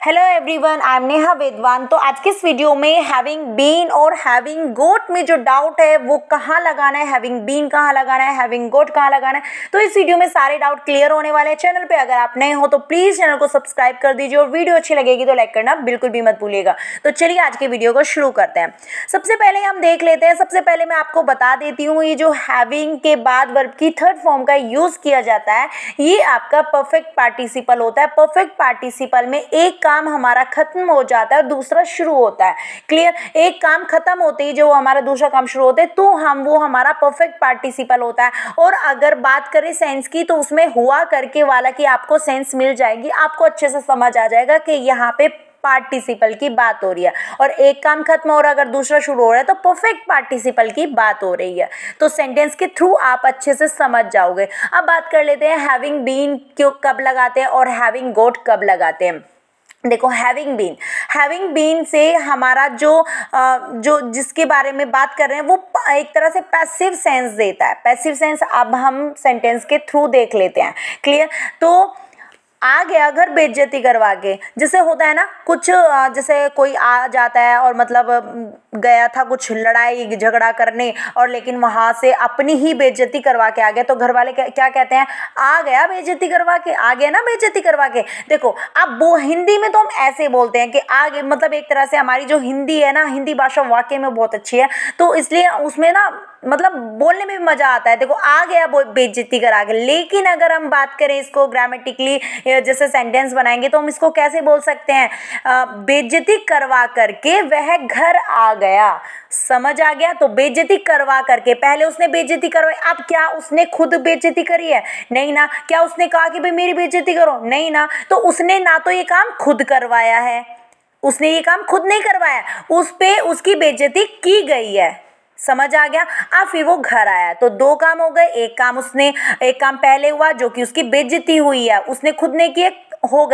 Hello everyone, I am Neha Vedwan. तो आज के इस वीडियो में हैविंग बीन और हैविंग गोट में जो डाउट है वो कहाँ लगाना है, हैविंग बीन कहाँ लगाना है, हैविंग गोट कहाँ लगाना है, तो इस वीडियो में सारे डाउट क्लियर होने वाले हैं। चैनल पे अगर आप नए हो तो प्लीज़ चैनल को सब्सक्राइब कर दीजिए और वीडियो अच्छी लगेगी तो लाइक करना बिल्कुल भी मत भूलिएगा। तो चलिए आज के वीडियो को शुरू करते हैं। सबसे पहले हम देख लेते हैं, सबसे पहले मैं आपको बता देती हूँ ये जो हैविंग के बाद वर्ब की थर्ड फॉर्म का यूज़ किया जाता है ये आपका परफेक्ट पार्टिसिपल होता है। परफेक्ट पार्टिसिपल में एक काम हमारा खत्म हो जाता है और दूसरा शुरू होता है। क्लियर? एक काम खत्म होते ही जो हमारा दूसरा काम शुरू होता है तो वो हमारा परफेक्ट पार्टिसिपल होता है। और अगर बात करें सेंस की तो उसमें हुआ करके वाला की आपको सेंस मिल जाएगी, आपको अच्छे से समझ आ जाएगा कि यहाँ पे पार्टिसिपल की बात हो रही है और एक काम खत्म हो रहा है अगर दूसरा शुरू हो रहा है तो परफेक्ट पार्टिसिपल की बात हो रही है। तो सेंटेंस के थ्रू आप अच्छे से समझ जाओगे। अब बात कर लेते हैं हैविंग बीन क्यों कब लगाते हैं और हैविंग गोट कब लगाते हैं। देखो हैविंग बीन से हमारा जो जिसके बारे में बात कर रहे हैं वो एक तरह से पैसिव सेंस देता है। पैसिव सेंस अब हम सेंटेंस के थ्रू देख लेते हैं। क्लियर? तो आ गया घर बेइज्जती करवा के, जैसे होता है ना कुछ जैसे कोई आ जाता है और मतलब गया था कुछ लड़ाई झगड़ा करने और लेकिन वहाँ से अपनी ही बेइज्जती करवा के आ गया तो घर वाले क्या कहते हैं, आ गया बेइज्जती करवा के, आ गया ना बेइज्जती करवा के। देखो अब वो हिंदी में तो हम ऐसे बोलते हैं कि आ गए, मतलब एक तरह से हमारी जो हिंदी है ना, हिंदी भाषा वाकई में बहुत अच्छी है तो इसलिए उसमें ना मतलब बोलने में भी मज़ा आता है। देखो आ गया बेइज्जती करा के। लेकिन अगर हम बात करें इसको ग्रामेटिकली जैसे सेंटेंस बनाएंगे तो हम इसको कैसे बोल सकते हैं, बेइज्जती करवा करके वह घर आ गया। समझ आ गया? तो बेइज्जती करवा करके, पहले उसने बेइज्जती करवाई, अब क्या उसने खुद बेइज्जती करी है? नहीं ना। क्या उसने कहा कि भाई मेरी बेइज्जती करो? नहीं ना। तो उसने ना तो ये काम खुद करवाया है, उसने ये काम खुद नहीं करवाया, उस पे उसकी बेइज्जती की गई है। समझ आ गया? अब फिर वो घर आया तो दो काम हो गए। एक काम पहले हुआ जो कि उसकी बेइज्जती हुई है, उसने खुद ने किए, हो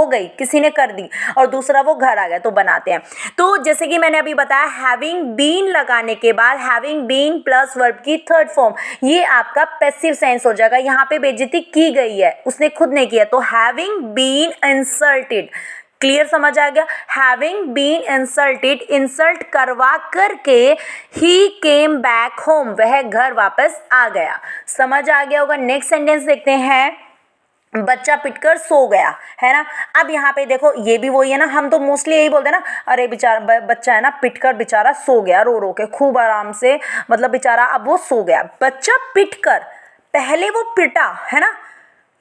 गई किसी ने कर दी, और दूसरा वो घर आ गया। तो बनाते हैं। तो जैसे कि मैंने अभी बताया हैविंग बीन लगाने के बाद हैविंग बीन प्लस वर्ब की थर्ड फॉर्म ये आपका पैसिव सेंस हो जाएगा। यहाँ पे बेइज्जती की गई है, उसने खुद ने किया, तो हैविंग बीन इंसल्टेड। क्लियर? समझ आ गया? हैविंग बीन इंसल्टेड, इंसल्ट करवा करके ही केम बैक होम, वह घर वापस आ गया। समझ आ गया होगा। नेक्स्ट सेंटेंस देखते हैं, बच्चा पिटकर सो गया, है ना। अब यहाँ पे देखो ये भी वही है ना, हम तो मोस्टली यही बोलते हैं ना, अरे बेचारा बच्चा है ना पिटकर बेचारा सो गया, रो रो के खूब आराम से, मतलब बेचारा अब वो सो गया। बच्चा पिटकर, पहले वो पिटा है ना,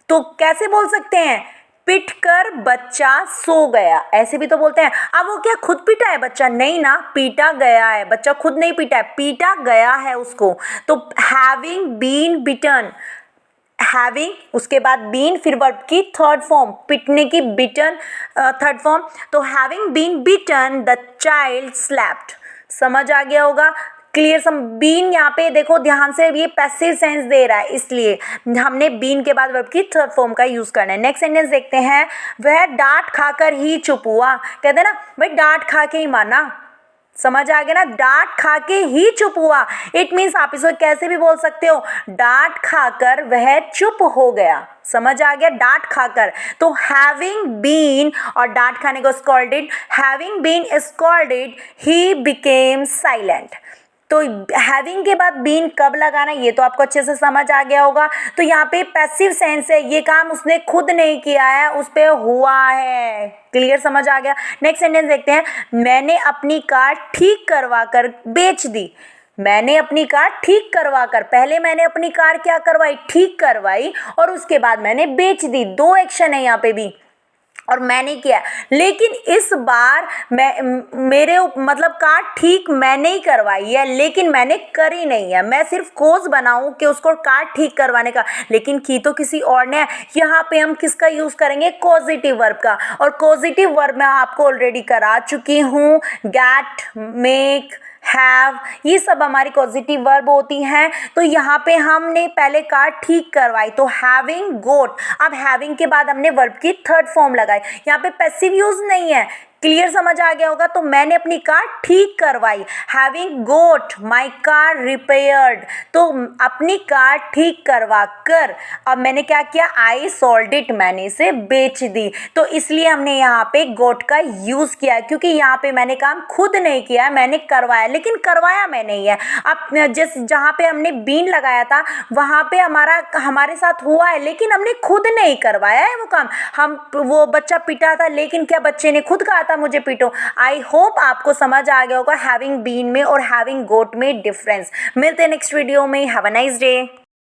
तो कैसे बोल सकते हैं, पिटकर बच्चा सो गया, ऐसे भी तो बोलते हैं। अब वो क्या खुद पीटा है बच्चा? नहीं ना, पीटा गया है, बच्चा खुद नहीं पीटा है, पीटा गया है उसको। तो हैविंग बीन बिटन, हैविंग उसके बाद बीन फिर वर्ब की थर्ड फॉर्म पिटने की, बिटन थर्ड फॉर्म। तो having been beaten the child slapped. समझ आ गया होगा। क्लियर? सम बीन यहाँ पे देखो ध्यान से, ये पैसिव सेंस दे रहा है इसलिए हमने बीन के बाद वर्ब की थर्ड फॉर्म का यूज करना है। नेक्स्ट सेंटेंस देखते हैं, वह डांट खाकर ही चुप हुआ। कहते हैं ना भाई डांट खा के ही माना। समझ आ गया ना, डांट खा के ही चुप हुआ। इट मीन्स आप इसको कैसे भी बोल सकते हो, डांट खाकर वह चुप हो गया। समझ आ गया? डांट खाकर। तो हैविंग बीन और डांट खाने को स्कॉल्डेड, हैविंग बीन स्कॉल्डेड ही बिकेम साइलेंट। तो हैविंग के बाद बीन कब लगाना है ये तो आपको अच्छे से समझ आ गया होगा। तो यहाँ पे पैसिव सेंस है, ये काम उसने खुद नहीं किया है, उस पे हुआ है। क्लियर? समझ आ गया। नेक्स्ट सेंटेंस देखते हैं, मैंने अपनी कार ठीक करवा कर बेच दी। मैंने अपनी कार ठीक करवा कर, पहले मैंने अपनी कार क्या करवाई, ठीक करवाई, और उसके बाद मैंने बेच दी। दो एक्शन है यहाँ पे भी, और मैंने किया। लेकिन इस बार मेरे मतलब कार ठीक मैंने ही करवाई है लेकिन मैंने करी नहीं है। मैं सिर्फ कोज बनाऊं कि उसको कार ठीक करवाने का, लेकिन की तो किसी और ने है। यहाँ पे हम किसका यूज करेंगे, पॉजिटिव वर्ब का, और पॉजिटिव वर्ब मैं आपको ऑलरेडी करा चुकी हूँ। गेट, मेक, हैव, ये सब हमारी पॉजिटिव वर्ब होती हैं। तो यहाँ पे हमने पहले कार ठीक करवाई तो हैविंग गोट। अब हैविंग के बाद हमने वर्ब की थर्ड फॉर्म लगाई। यहाँ पे पैसिव यूज नहीं है, क्लियर समझ आ गया होगा। तो मैंने अपनी कार ठीक करवाई, having got my car repaired, तो अपनी कार ठीक करवा कर अब मैंने क्या किया, आई सोल्ड इट, मैंने इसे बेच दी। तो इसलिए हमने यहाँ पे गोट का यूज़ किया है, क्योंकि यहाँ पे मैंने काम खुद नहीं किया है, मैंने करवाया, लेकिन करवाया मैंने ही है। अब जिस जहाँ पे हमने बीन लगाया था वहाँ पे हमारे साथ हुआ है, लेकिन हमने खुद नहीं करवाया है वो काम। हम वो बच्चा पिटा था, लेकिन क्या बच्चे ने खुद कहा था मुझे पीटो। आई होप आपको समझ आ गया होगा हैविंग बीन में और हैविंग गोट में डिफरेंस। मिलते हैं नेक्स्ट वीडियो में। Have a nice day.